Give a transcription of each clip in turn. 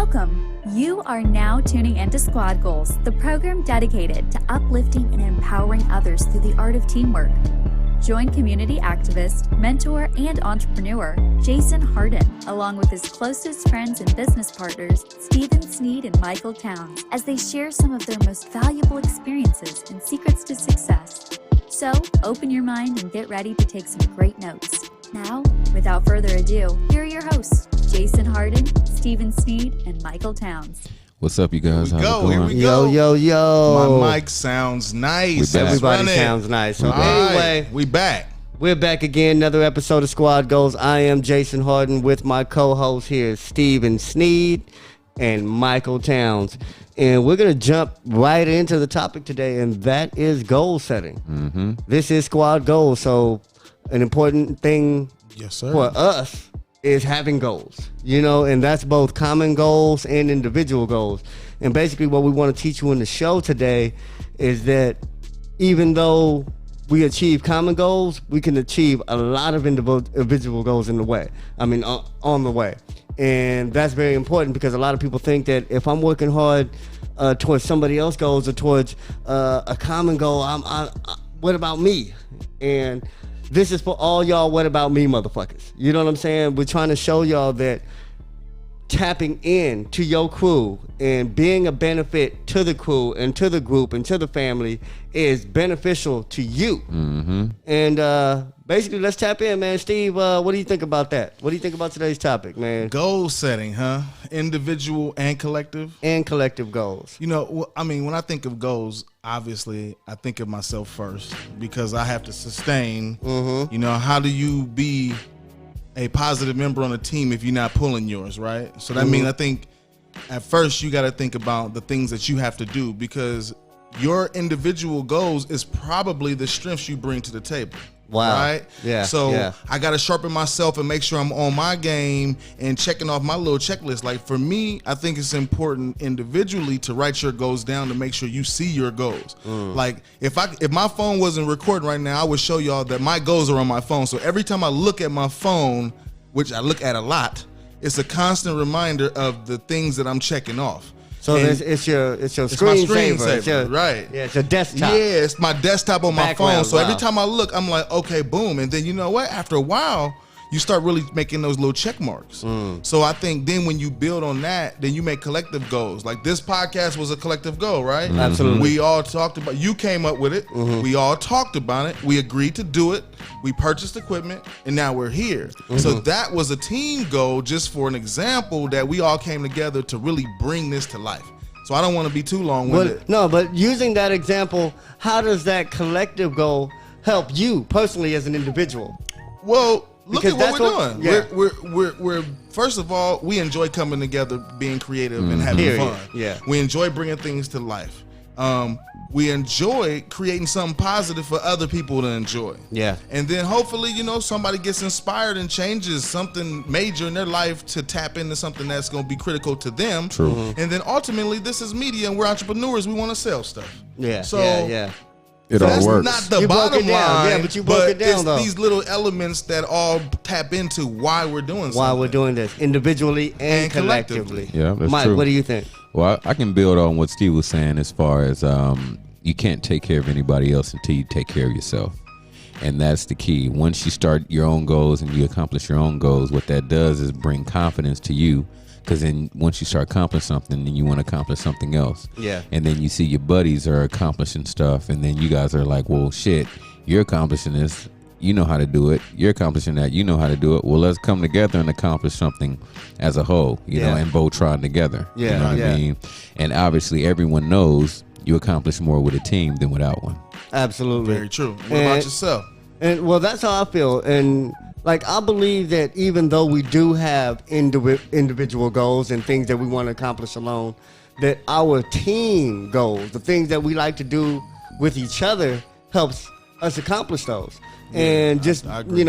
Welcome. You are now tuning into Squad Goals, the program dedicated to uplifting and empowering others through the art of teamwork. Join community activist, mentor, and entrepreneur Jason Hardin, along with his closest friends and business partners, Stephen Sneed and Michael Towns, as they share some of their most valuable experiences and secrets to success. So, open your mind and get ready to take some great notes. Now, without further ado, here are your hosts, Jason Hardin, Stephen Sneed, and Michael Towns. What's up, you guys? Here we go. Yo. My mic sounds nice. Everybody sounds nice. So anyway, we back. We're back again. Another episode of Squad Goals. I am Jason Hardin with my co-host here, Stephen Sneed and Michael Towns. And we're going to jump right into the topic today, and that is goal setting. Mm-hmm. This is Squad Goals, so an important thing for us is having goals, and that's both common goals and individual goals. And basically what we want to teach you in the show today is that even though we achieve common goals, we can achieve a lot of individual goals on the way. And that's very important because a lot of people think that if I'm working hard towards somebody else's goals or towards a common goal, what about me? And this is for all y'all what about me motherfuckers. You know what I'm saying? We're trying to show y'all that tapping in to your crew and being a benefit to the crew and to the group and to the family is beneficial to you. Mm-hmm. And basically, let's tap in, man. Steve, what do you think about that? What do you think about today's topic, man? Goal setting, huh? Individual and collective? And collective goals. When I think of goals, obviously, I think of myself first because I have to sustain. Mm-hmm. How do you be a positive member on a team if you're not pulling yours, right? So that means I think at first you got to think about the things that you have to do because your individual goals is probably the strengths you bring to the table. Wow. Right? Yeah. So I got to sharpen myself and make sure I'm on my game and checking off my little checklist. Like for me, I think it's important individually to write your goals down to make sure you see your goals. Like if my phone wasn't recording right now, I would show y'all that my goals are on my phone. So every time I look at my phone, which I look at a lot, it's a constant reminder of the things that I'm checking off. So it's your screensaver, right? Yeah, it's your desktop. Yeah, it's my desktop on my phone. So every time I look, I'm like, okay, boom. And then you know what? After a while, you start really making those little check marks. So I think then when you build on that, then you make collective goals. Like this podcast was a collective goal, right? Mm-hmm. Absolutely. We all talked about. You came up with it. Mm-hmm. We all talked about it. We agreed to do it. We purchased equipment, and now we're here. Mm-hmm. So that was a team goal, just for an example that we all came together to really bring this to life. So I don't want to be too long-winded. But using that example, how does that collective goal help you personally as an individual? Well, look at what we're doing. Yeah. We're first of all, we enjoy coming together, being creative, and having fun. Yeah. We enjoy bringing things to life. We enjoy creating something positive for other people to enjoy. Yeah. And then hopefully, somebody gets inspired and changes something major in their life to tap into something that's going to be critical to them. True. Mm-hmm. And then ultimately, this is media and we're entrepreneurs. We want to sell stuff. Yeah. So It all that's works. not the You broke bottom it down. line. Yeah, but you broke it down, it's though. these little elements that all tap into why we're doing something. Why we're doing this individually and collectively. collectively. Yeah, that's Mike, true. what do you think? Well, I can build on what Steve was saying as far as you can't take care of anybody else until you take care of yourself. And that's the key. Once you start your own goals and you accomplish your own goals, what that does is bring confidence to you. Because then once you start accomplishing something, then you want to accomplish something else. Yeah. And then you see your buddies are accomplishing stuff. And then you guys are like, well, shit, you're accomplishing this. You know how to do it. You're accomplishing that. You know how to do it. Well, let's come together and accomplish something as a whole, you know, and both try together. Yeah, you know what I mean? And obviously everyone knows you accomplish more with a team than without one. Absolutely. Very true. What about yourself? And well, that's how I feel. And I believe that even though we do have individual goals and things that we want to accomplish alone, that our team goals, the things that we like to do with each other, helps us accomplish those. Yeah, and just, I agree.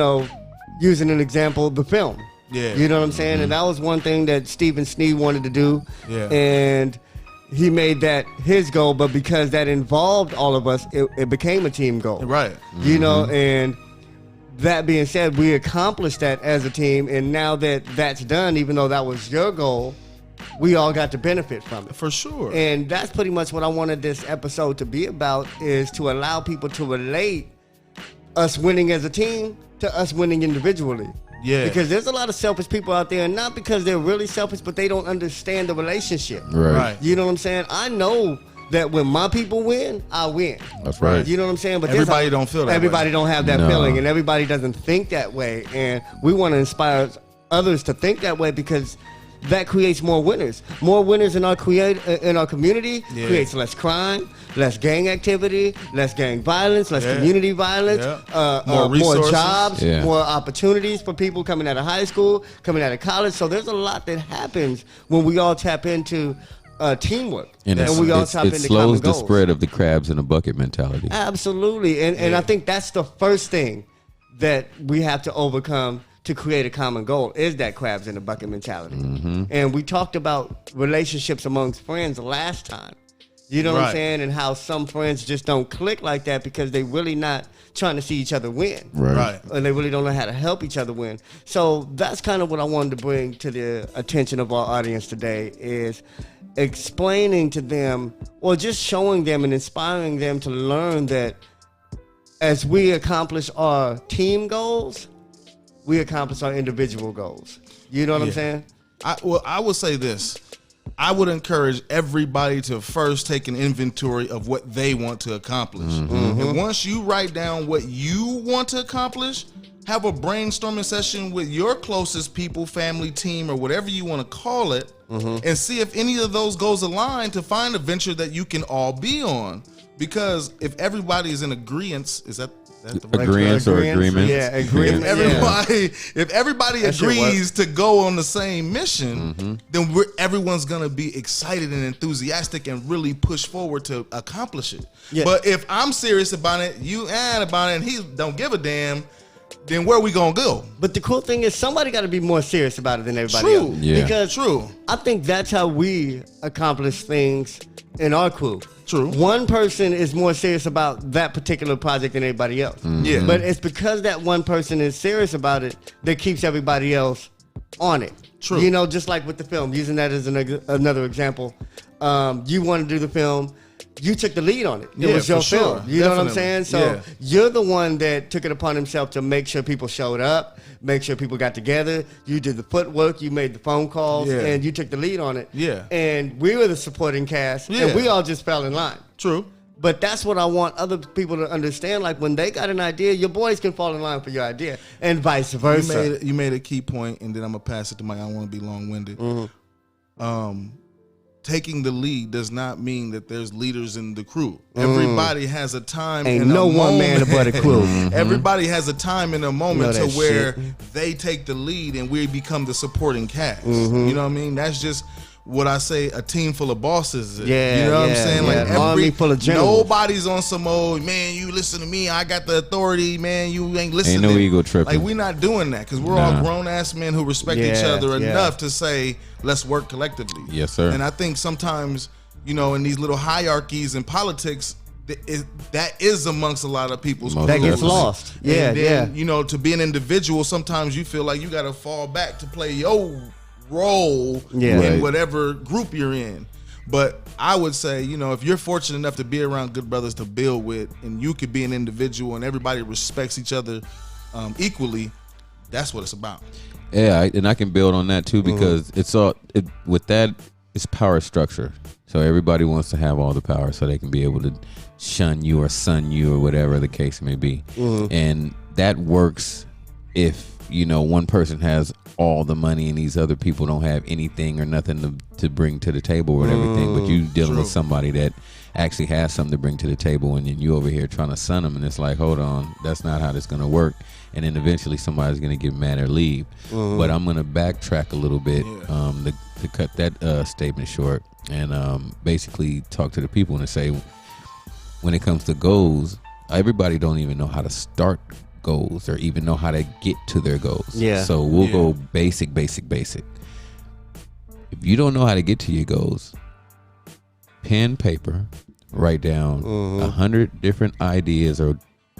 using an example, the film. Yeah. You know what I'm saying? And that was one thing that Stephen Sneed wanted to do. Yeah. And he made that his goal, but because that involved all of us, it became a team goal. Right. And that being said, we accomplished that as a team, and now that that's done, even though that was your goal, we all got to benefit from it. For sure. And that's pretty much what I wanted this episode to be about, is to allow people to relate us winning as a team to us winning individually. Yeah. Because there's a lot of selfish people out there, and not because they're really selfish, but they don't understand the relationship. Right. You know what I'm saying? I know that when my people win, I win. That's right. You know what I'm saying? But everybody don't feel that everybody way. don't have that feeling, and everybody doesn't think that way. And we want to inspire others to think that way, because that creates more winners. More winners in our community creates less crime, less gang activity, less gang violence, less community violence, more jobs, more opportunities for people coming out of high school, coming out of college. So there's a lot that happens when we all tap into teamwork, and we all tap into it common slows the goals. spread of the crabs in a bucket mentality. Absolutely, and I think that's the first thing that we have to overcome to create a common goal, is that crabs in the bucket mentality. And we talked about relationships amongst friends last time. You know what I'm saying? And how some friends just don't click like that because they really not trying to see each other win. Right. And they really don't know how to help each other win. So that's kind of what I wanted to bring to the attention of our audience today, is explaining to them, or just showing them and inspiring them to learn that as we accomplish our team goals, we accomplish our individual goals. You know what I'm saying? I would say this. I would encourage everybody to first take an inventory of what they want to accomplish. And once you write down what you want to accomplish, have a brainstorming session with your closest people, family, team, or whatever you want to call it, and see if any of those goals align to find a venture that you can all be on. Because if everybody is in agreement, is that the right agreement or agreement? Yeah, agreement. If everybody agrees to go on the same mission, then everyone's gonna be excited and enthusiastic and really push forward to accomplish it. But if I'm serious about it, you add about it, and he don't give a damn, then where are we gonna go? But the cool thing is, somebody got to be more serious about it than everybody else. Yeah. Because I think that's how we accomplish things in our crew. True. One person is more serious about that particular project than everybody else. Yeah. But it's because that one person is serious about it that keeps everybody else on it. True. You know, just like with the film, using that as another example. You want to do the film. You took the lead on it. It was your film. You know what I'm saying? So you're the one that took it upon himself to make sure people showed up, make sure people got together. You did the footwork. You made the phone calls, and you took the lead on it. Yeah. And we were the supporting cast, and we all just fell in line. True. But that's what I want other people to understand. Like, when they got an idea, your boys can fall in line for your idea, and vice versa. You made a key point, and then I'm gonna pass it to Mike. I don't want to be long-winded. Taking the lead does not mean that there's leaders in the crew. Everybody has a time. Ain't no one man but a crew. Everybody has a time and a moment to where shit. they take the lead and we become the supporting cast. You know what I mean? That's just what I say a team full of bosses is. Yeah, you know what I'm saying? Like army full of generals. Nobody's on some old, man, you listen to me, I got the authority, man, you ain't listening. Ain't no ego tripping. Like, we're not doing that, because we're all grown-ass men who respect each other enough to say, let's work collectively. Yes, sir. And I think sometimes, you know, in these little hierarchies in politics, that is amongst a lot of people's Most That gets definitely. lost. Yeah, and then, you know, to be an individual, sometimes you feel like you got to fall back to play your role in whatever group you're in. But I would say, you know, if you're fortunate enough to be around good brothers to build with, and you could be an individual and everybody respects each other equally, that's what it's about. Yeah, and I can build on that too, because with that, it's power structure. So everybody wants to have all the power so they can be able to shun you or sun you or whatever the case may be. And that works if, you know, one person has all the money and these other people don't have anything or nothing to bring to the table or everything. But you dealing with somebody that actually has something to bring to the table, and then you over here trying to sun them, and it's like, hold on, that's not how this is going to work. And then eventually somebody's going to get mad or leave. But I'm going to backtrack a little bit to cut that statement short, and basically talk to the people and say, when it comes to goals, everybody don't even know how to start goals or even know how to get to their goals. So we'll go basic. If you don't know how to get to your goals, pen, paper, write down 100 different ideas or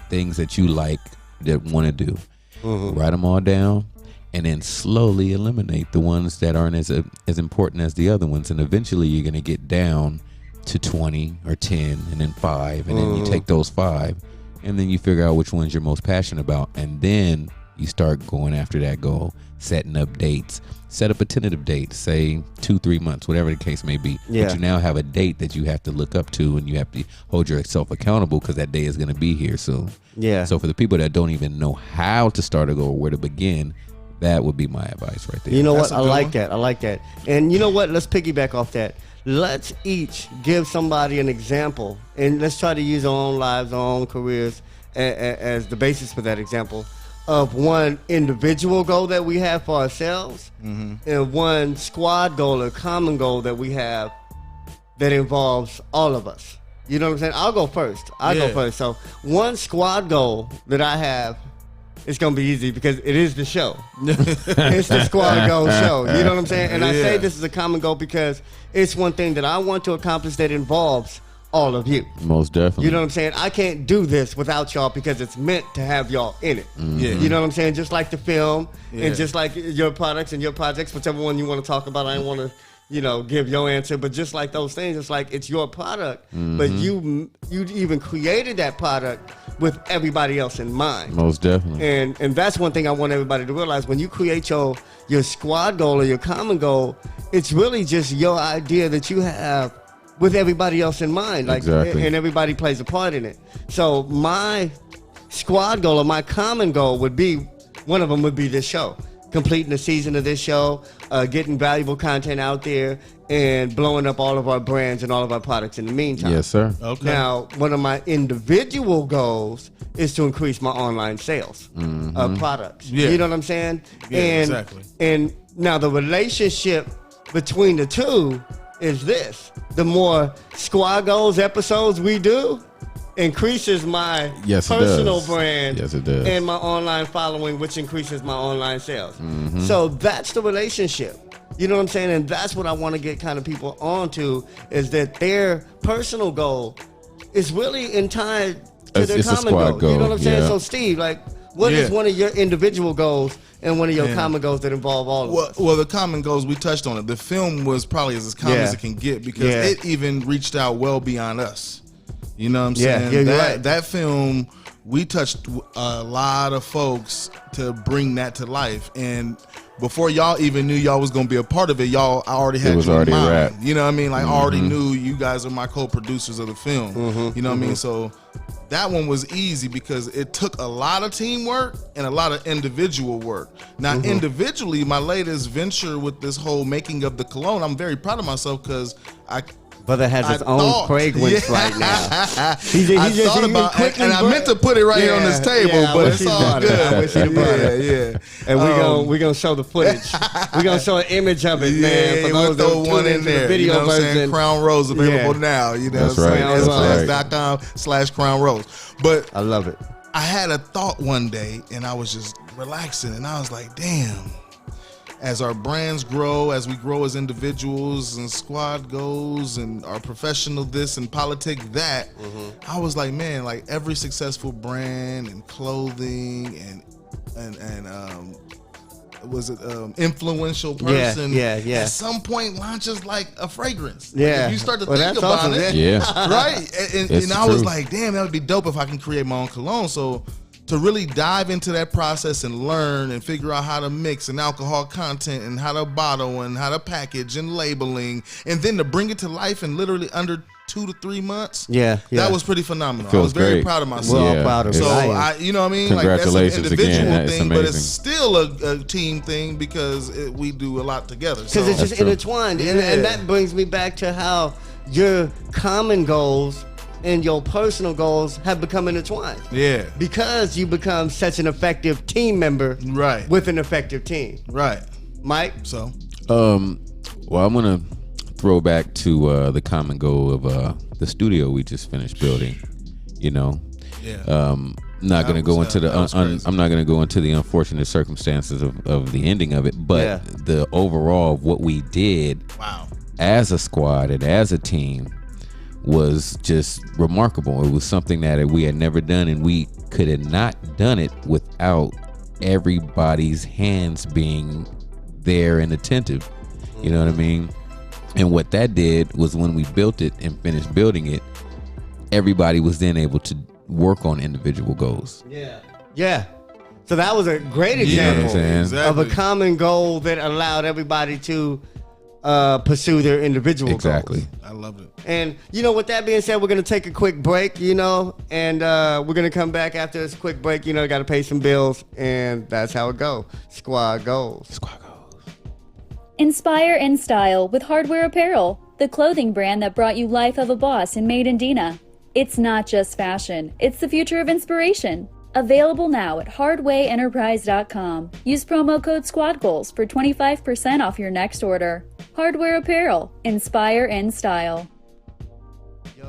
things that you like that want to do. Write them all down and then slowly eliminate the ones that aren't as important as the other ones. And eventually you're going to get down to 20 or 10 and then 5. And then you take those 5 and then you figure out which ones you're most passionate about. And then you start going after that goal, setting up dates. Set up a tentative date, say 2-3 months, whatever the case may be. Yeah. But you now have a date that you have to look up to, and you have to hold yourself accountable because that day is going to be here soon. Yeah. So for the people that don't even know how to start a goal, where to begin, that would be my advice right there. You know That's what? I like that. I like that. And you know what? Let's piggyback off that. Let's each give somebody an example, and let's try to use our own lives, our own careers as the basis for that example of one individual goal that we have for ourselves and one squad goal or common goal that we have that involves all of us. You know what I'm saying? I'll go first. Go first. So one squad goal that I have, it's going to be easy because it is the show. It's the squad goal show. You know what I'm saying? And I say this is a common goal because it's one thing that I want to accomplish that involves all of you. Most definitely. You know what I'm saying? I can't do this without y'all because it's meant to have y'all in it. Yeah. You know what I'm saying? Just like the film and just like your products and your projects, whichever one you want to talk about. I don't want to, give your answer, but just like those things, it's like it's your product, but you even created that product with everybody else in mind. Most definitely. And that's one thing I want everybody to realize. When you create your squad goal or your common goal, it's really just your idea that you have with everybody else in mind, like, exactly. And everybody plays a part in it. So my squad goal or my common goal would be, one of them would be this show, completing the season of this show, getting valuable content out there, and blowing up all of our brands and all of our products in the meantime. Yes, sir. Okay. Now, one of my individual goals is to increase my online sales of products. Yeah. You know what I'm saying? Yeah, exactly. And now the relationship between the two is this: the more squad goals episodes we do, increases my personal brand and my online following, which increases my online sales. So that's the relationship. You know what I'm saying? And that's what I want to get kind of people onto, is that their personal goal is really tied to their common goal. You know what I'm saying? So Steve, like, what is one of your individual goals and one of your common goals that involve all of us? Well, the common goals, we touched on it. The film was probably as common as it can get because it even reached out well beyond us. You know what I'm saying? That film, we touched a lot of folks to bring that to life. And before y'all even knew y'all was going to be a part of it, y'all already had it already mind. Wrapped. You know what I mean? Like, I already knew you guys are my co-producers of the film. You know what I mean? So that one was easy because it took a lot of teamwork and a lot of individual work. Now, individually, my latest venture with this whole making of the cologne, I'm very proud of myself because Brother has his own fragrance right now. I thought about it, and I meant to put it right here on this table, but it's all good. I wish he'd brought it. And we're gonna show the footage. We're gonna show an image of it, man. For those throw one in there. Video you know what I'm saying? version. Crown Rose available now. You know what I'm saying? SquadGoals.com/Crown Rose. But I love it. I had a thought one day, and I was just relaxing, and I was like, damn. As our brands grow, as we grow as individuals and squad goals and our professional this and politic that, I was like, man, like every successful brand and clothing and influential person at some point launches like a fragrance. Like if you start to think about it, right? And I was like, damn, that would be dope if I can create my own cologne. So to really dive into that process and learn and figure out how to mix and alcohol content and how to bottle and how to package and labeling, and then to bring it to life in literally under 2 to 3 months. That was pretty phenomenal. I was very proud of myself. We're all proud of so you know what I mean? Congratulations like that's an individual again. thing, but it's still a team thing because we do a lot together. Because it's just intertwined, and that brings me back to how your common goals and your personal goals have become intertwined. Because you become such an effective team member with an effective team. Mike? So? Well, I'm going to throw back to the common goal of the studio we just finished building. You know? I'm not going to go into I'm not going to go into the unfortunate circumstances of the ending of it, but the overall of what we did as a squad and as a team was just remarkable. It was something that we had never done, and we could have not done it without everybody's hands being there and attentive. You know what I mean? And what that did was when we built it and finished building it, everybody was then able to work on individual goals. Yeah. So that was a great example of a common goal that allowed everybody to pursue their individual goals. I loved it. And, with that being said, we're going to take a quick break, and we're going to come back after this quick break. Got to pay some bills, and that's how it goes. Squad goals. Squad goals. Inspire in style with Hardware Apparel, the clothing brand that brought you Life of a Boss and Made in Dina. It's not just fashion, it's the future of inspiration. Available now at hardwayenterprise.com. Use promo code SquadGoals for 25% off your next order. Hardware Apparel, inspire in style.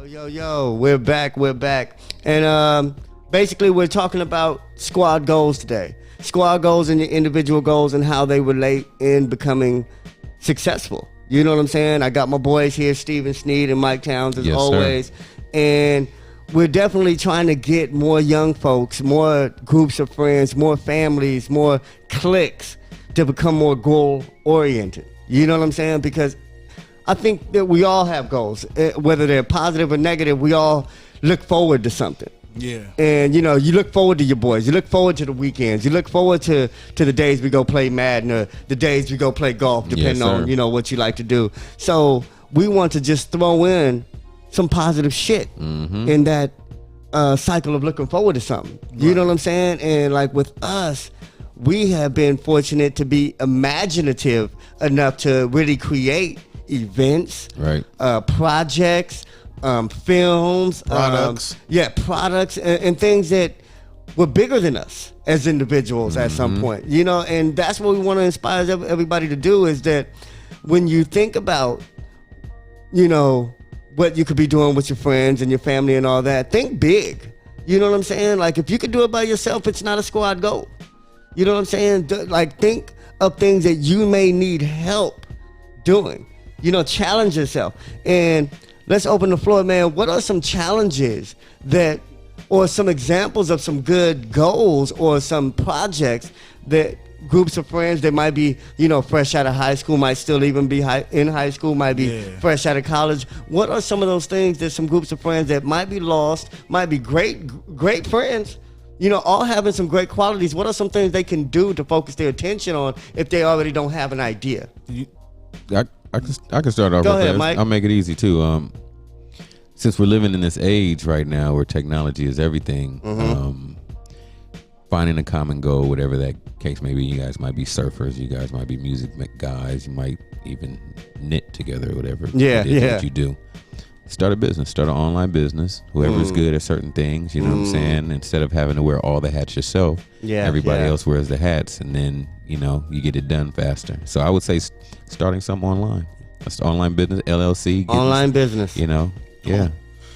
Yo, we're back. And basically we're talking about squad goals today. Squad goals and your individual goals and how they relate in becoming successful. You know what I'm saying? I got my boys here, Steven Sneed and Mike Towns as always. Sir. And we're definitely trying to get more young folks, more groups of friends, more families, more cliques to become more goal oriented. You know what I'm saying? Because I think that we all have goals, whether they're positive or negative. We all look forward to something. Yeah. And, you look forward to your boys. You look forward to the weekends. You look forward to the days we go play Madden or the days we go play golf, depending on, what you like to do. So we want to just throw in some positive shit in that cycle of looking forward to something. You know what I'm saying? And like with us, we have been fortunate to be imaginative enough to really create events, projects, films, products, and things that were bigger than us as individuals at some point, and that's what we want to inspire everybody to do, is that when you think about, what you could be doing with your friends and your family and all that, think big. You know what I'm saying? Like, if you could do it by yourself, it's not a squad goal. You know what I'm saying? Like, think of things that you may need help doing. Challenge yourself. And let's open the floor, man. What are some challenges or some examples of some good goals or some projects that groups of friends that might be, fresh out of high school, might still even be in high school, might be fresh out of college. What are some of those things that some groups of friends that might be lost, might be great friends, all having some great qualities? What are some things they can do to focus their attention on if they already don't have an idea? I can start off. Go ahead, Mike. I'll make it easy too. Since we're living in this age right now where technology is everything, finding a common goal, whatever that case may be. You guys might be surfers, you guys might be music guys, you might even knit together or whatever that you do. Start a business, start an online business. Whoever's good at certain things, you know what I'm saying? Instead of having to wear all the hats yourself, everybody else wears the hats, and then, you get it done faster. So I would say starting something online. That's online business, LLC. Online business.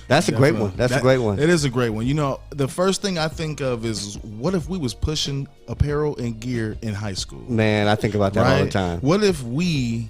That's a great one. That's a great one. It is a great one. The first thing I think of is, what if we was pushing apparel and gear in high school? Man, I think about that all the time. What if we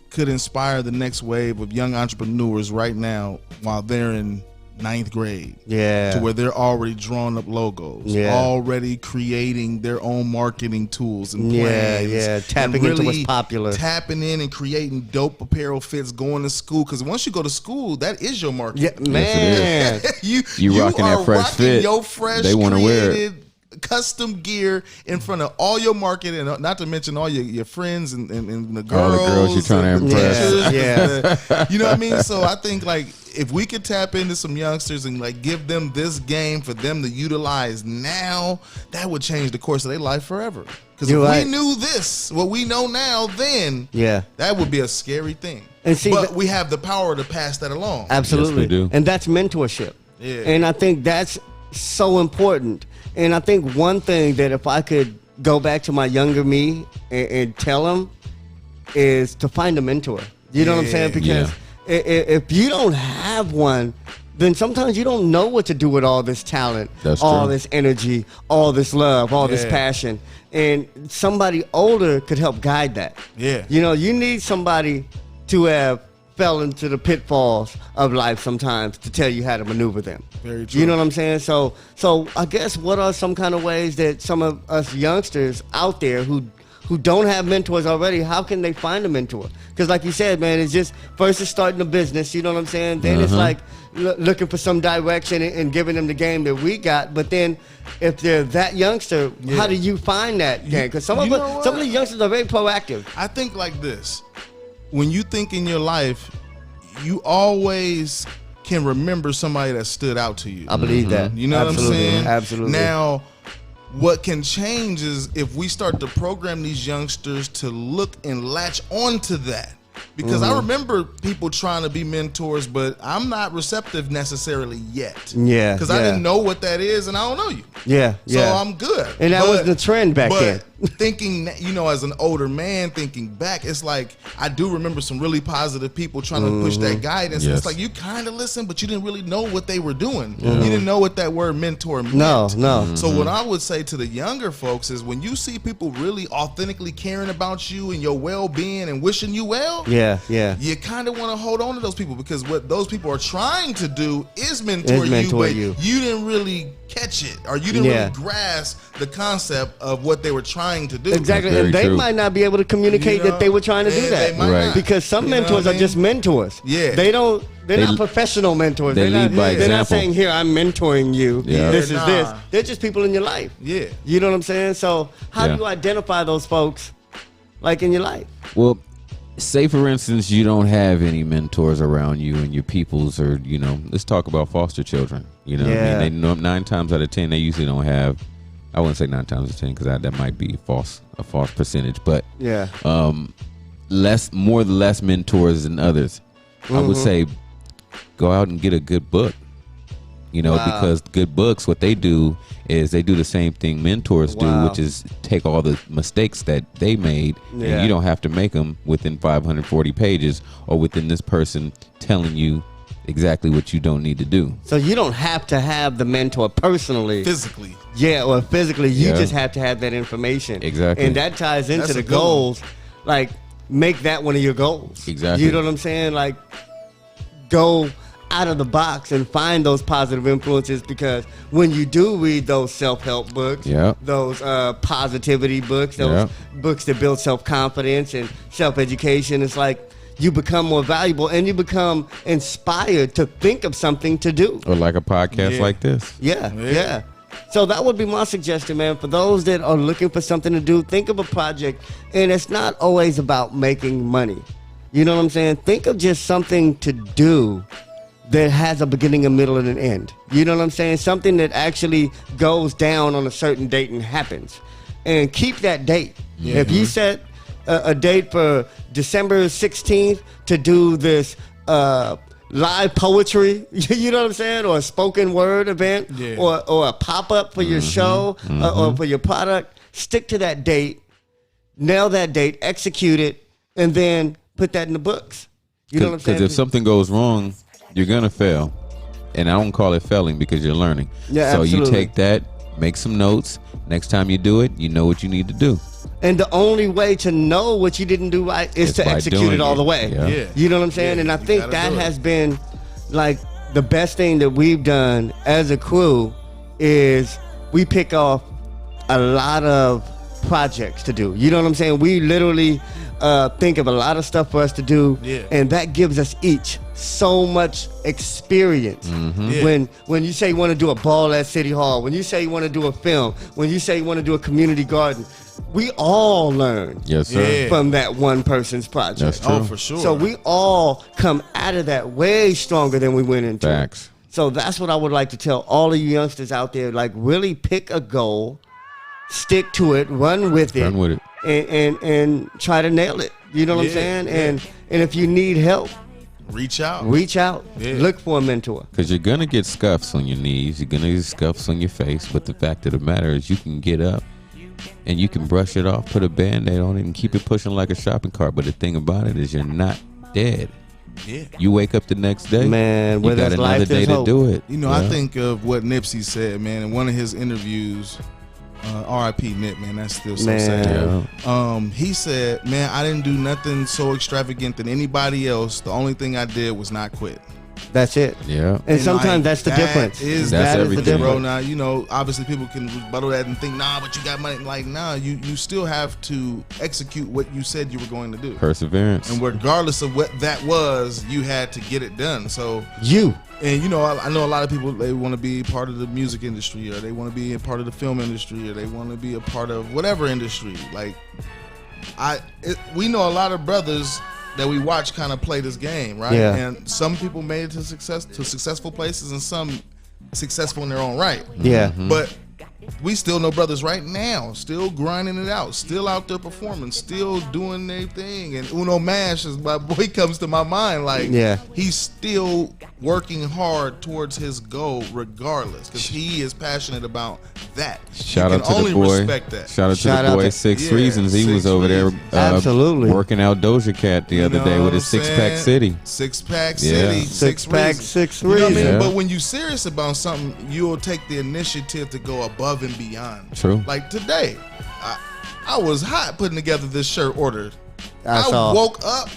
could inspire the next wave of young entrepreneurs right now while they're in 9th grade? To where they're already drawing up logos, already creating their own marketing tools and plans. Tapping really into what's popular. Tapping in and creating dope apparel fits, going to school. Because once you go to school, that is your market. Yeah, man. you rocking that fresh fit. Your fresh, they want to wear it. Custom gear in front of all your market, and not to mention all your friends and the girls. All the girls you're trying to impress. You know what I mean? So I think, like, if we could tap into some youngsters and like give them this game for them to utilize now, that would change the course of their life forever. Because if we knew this, what we know now, then that would be a scary thing. And see, but we have the power to pass that along. Absolutely. Yes, we do. And that's mentorship. And I think that's so important. And I think one thing that if I could go back to my younger me and tell him is to find a mentor. You know what I'm saying? Because if you don't have one, then sometimes you don't know what to do with all this talent, all this energy, all this love, all this passion. And somebody older could help guide that. You need somebody to have fell into the pitfalls of life sometimes to tell you how to maneuver them. Very true. You know what I'm saying? So I guess what are some kind of ways that some of us youngsters out there who don't have mentors already, how can they find a mentor? Because like you said, man, it's just first it's starting a business, you know what I'm saying? Then it's like looking for some direction and giving them the game that we got. But then if they're that youngster, how do you find that game? Because some of the youngsters are very proactive. I think like this. When you think in your life, you always can remember somebody that stood out to you. I believe that. You know what I'm saying? Absolutely. Now, what can change is if we start to program these youngsters to look and latch onto that. Because I remember people trying to be mentors, but I'm not receptive necessarily yet. Yeah. Because I didn't know what that is, and I don't know you. Yeah. So I'm good. And that was the trend back then. Thinking, as an older man, thinking back, it's like I do remember some really positive people trying to push that guidance. Yes. It's like you kind of listened, but you didn't really know what they were doing. You didn't know what that word mentor meant. No. So what I would say to the younger folks is when you see people really authentically caring about you and your well-being and wishing you well, you kind of want to hold on to those people because what those people are trying to do is mentor you, but you didn't really catch it or you didn't really grasp the concept of what they were trying to do. Exactly, and they might not be able to communicate that they were trying to do that. Right. Because some mentors are just mentors. Yeah. They're not professional mentors. They lead by example. They're not saying, here, I'm mentoring you. Yeah. This is this. They're just people in your life. Yeah. You know what I'm saying? So how do you identify those folks like in your life? Well, say for instance you don't have any mentors around you and your peoples are, let's talk about foster children. I mean, they know 9 times out of 10 they usually don't have. I wouldn't say 9 times out of 10 because that might be a false percentage, but less mentors than others. I would say go out and get a good book. Because good books, what they do is they do the same thing mentors do, which is take all the mistakes that they made, and you don't have to make them within 540 pages or within this person telling you exactly what you don't need to do. So you don't have to have the mentor personally. Physically. Yeah, or physically. You just have to have that information. Exactly. And that ties into the goals. Like, make that one of your goals. Exactly. You know what I'm saying? Like, go out of the box and find those positive influences because when you do read those self-help books, those positivity books, those books that build self-confidence and self-education, it's like you become more valuable and you become inspired to think of something to do. Or like a podcast like this. Yeah. So that would be my suggestion, man. For those that are looking for something to do, think of a project. And it's not always about making money. You know what I'm saying? Think of just something to do that has a beginning, a middle, and an end. You know what I'm saying? Something that actually goes down on a certain date and happens. And keep that date. If you set a date for December 16th to do this live poetry, you know what I'm saying? Or a spoken word event, or a pop-up for your show, or for your product, stick to that date, nail that date, execute it, and then put that in the books. You know what I'm saying? Because if something goes wrong, you're going to fail. And I don't call it failing because you're learning. Yeah, so absolutely. you take that, make some notes. Next time you do it, you know what you need to do. And the only way to know what you didn't do right is to execute it all the way. Yeah. You know what I'm saying? And I think that has been like the best thing that we've done as a crew is we pick off a lot of projects to do. You know what I'm saying? We literally think of a lot of stuff for us to do, and that gives us each so much experience. When you say you want to do a ball at City Hall, when you say you want to do a film, when you say you want to do a community garden, we all learn from that one person's project. That's true. Oh, for sure. So we all come out of that way stronger than we went into. Facts. So that's what I would like to tell all of you youngsters out there. Like, really pick a goal, stick to it, run with it. And try to nail it. You know what I'm saying? And if you need help, reach out. Look for a mentor. Because you're going to get scuffs on your knees. You're going to get scuffs on your face. But the fact of the matter is you can get up and you can brush it off, put a Band-Aid on it, and keep it pushing like a shopping cart. But the thing about it is you're not dead. You wake up the next day, man, you got another day to do it. I think of what Nipsey said, man, in one of his interviews. R.I.P. Nick, man. That's still so Man. sad. Yeah. He said, man, I didn't do nothing so extravagant than anybody else. The only thing I did was not quit. That's it. Yeah. And sometimes like, that's the difference. That's That is the everything. difference. Bro, now, you know, obviously people can rebuttal that and think, nah, but you got money. Like, nah, you still have to execute what you said you were going to do. Perseverance. And regardless of what that was, you had to get it done. So, and you know, I know a lot of people, they want to be part of the music industry, or they want to be a part of the film industry, or they want to be a part of whatever industry. Like, we know a lot of brothers that we watch kind of play this game, right? Yeah. And some people made it to successful places, and some successful in their own right. Yeah. But we still know brothers right now, still grinding it out, still out there performing, still doing their thing. And Uno Mash is my boy, comes to my mind. Like, he's still working hard towards his goal regardless, because he is passionate about that. Shout you out can to only the boy. respect that. Shout out to the boy. 6 Reasons. He was over there Absolutely. working out Doja Cat the other day with his 6-pack city. 6-pack city. 6-pack, 6 reasons. You know what I mean? Yeah. But when you're serious about something, you'll take the initiative to go above and beyond. True. Like today, I was hot putting together this shirt order. I woke up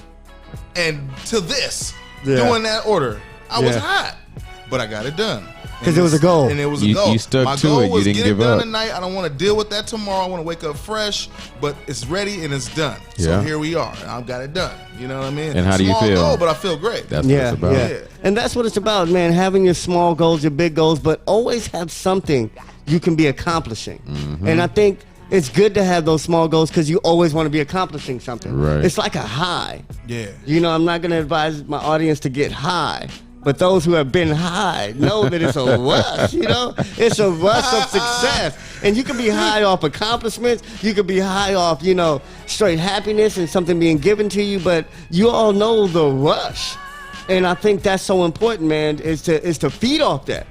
and to this, doing that order. I was hot, but I got it done. Because it was a goal. And it was a goal. You stuck My to goal it. You was didn't get give it done up. tonight. I don't want to deal with that tomorrow. I want to wake up fresh, but it's ready and it's done. So Yeah. here we are. I've got it done. You know what I mean? And how do you Small feel? goal, but I feel great. That's what it's about. Yeah. And that's what it's about, man. Having your small goals, your big goals, but always have something you can be accomplishing. And I think it's good to have those small goals because you always want to be accomplishing something. Right. It's like a high. Yeah. You know, I'm not going to advise my audience to get high. But those who have been high know that it's a rush, you know? It's a rush of success. And you can be high off accomplishments. You can be high off, you know, straight happiness and something being given to you. But you all know the rush. And I think that's so important, man, is to feed off that.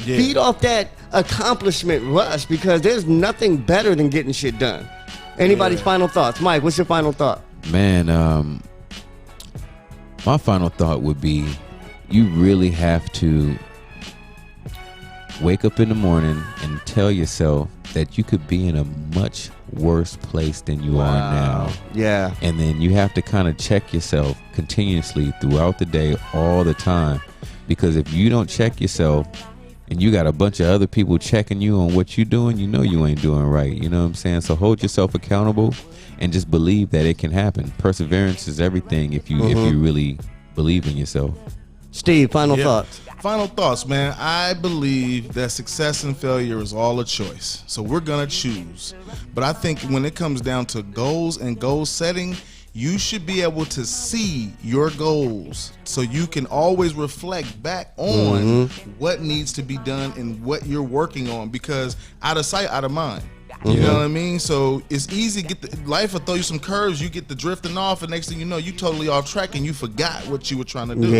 Yeah. Feed off that accomplishment rush, because there's nothing better than getting shit done. Anybody's final thoughts? Mike, what's your final thought? Man, my final thought would be, you really have to wake up in the morning and tell yourself that you could be in a much worse place than you are now. Yeah. And then you have to kind of check yourself continuously throughout the day, all the time. Because if you don't check yourself and you got a bunch of other people checking you on what you're doing, you know you ain't doing right. You know what I'm saying? So hold yourself accountable and just believe that it can happen. Perseverance is everything if you really believe in yourself. Steve, final thoughts. Final thoughts, man. I believe that success and failure is all a choice. So we're going to choose. But I think when it comes down to goals and goal setting, you should be able to see your goals so you can always reflect back on what needs to be done and what you're working on, because out of sight, out of mind. You know what I mean? So it's easy to get life will throw you some curves, you get the drifting off, and next thing you know, you totally off track and you forgot what you were trying to do.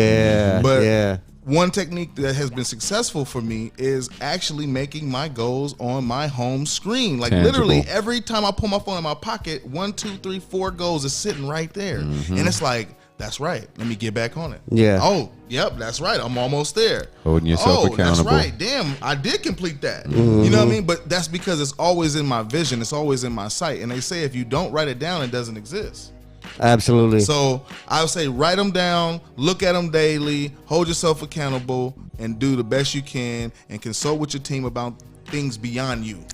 But one technique that has been successful for me is actually making my goals on my home screen. Like literally every time I pull my phone in my pocket, 1, 2, 3, 4 goals is sitting right there. And it's like, that's right. Let me get back on it. Yeah. Oh, yep, that's right. I'm almost there. Holding yourself accountable. That's right. Damn, I did complete that. You know what I mean? But that's because it's always in my vision. It's always in my sight. And they say if you don't write it down, it doesn't exist. Absolutely. So I would say write them down, look at them daily, hold yourself accountable, and do the best you can, and consult with your team about things beyond you.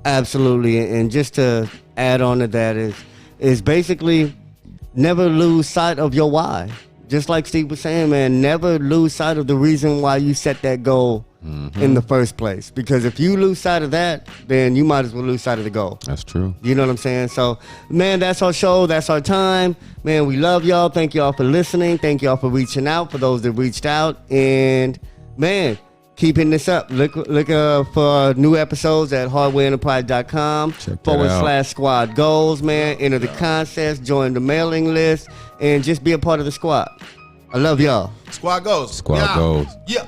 Absolutely. And just to add on to that is basically never lose sight of your why. Just like Steve was saying, man, never lose sight of the reason why you set that goal in the first place. Because if you lose sight of that, then you might as well lose sight of the goal. That's true. You know what I'm saying? So, man, that's our show. That's our time. Man, we love y'all. Thank y'all for listening. Thank y'all for reaching out, for those that reached out. And, man, keep hitting this up. Look for new episodes at hardwareenterprise.com /SquadGoals, man. Enter the contest, join the mailing list, and just be a part of the squad. I love y'all. Squad goals. Squad goals. Yeah.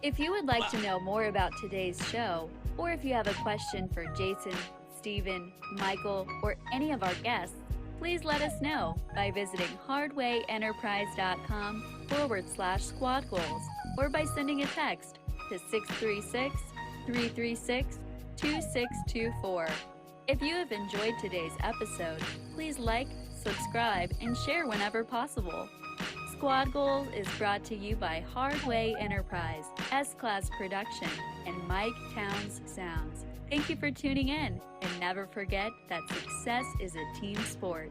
If you would like to know more about today's show, or if you have a question for Jason, Steven, Michael, or any of our guests, please let us know by visiting hardwayenterprise.com /SquadGoals, or by sending a text to 636-336 2624. If you have enjoyed today's episode, please like, subscribe, and share whenever possible. Squad Goals is brought to you by Hardway Enterprise, S-Class Production, and Mike Towns Sounds. Thank you for tuning in, and never forget that success is a team sport.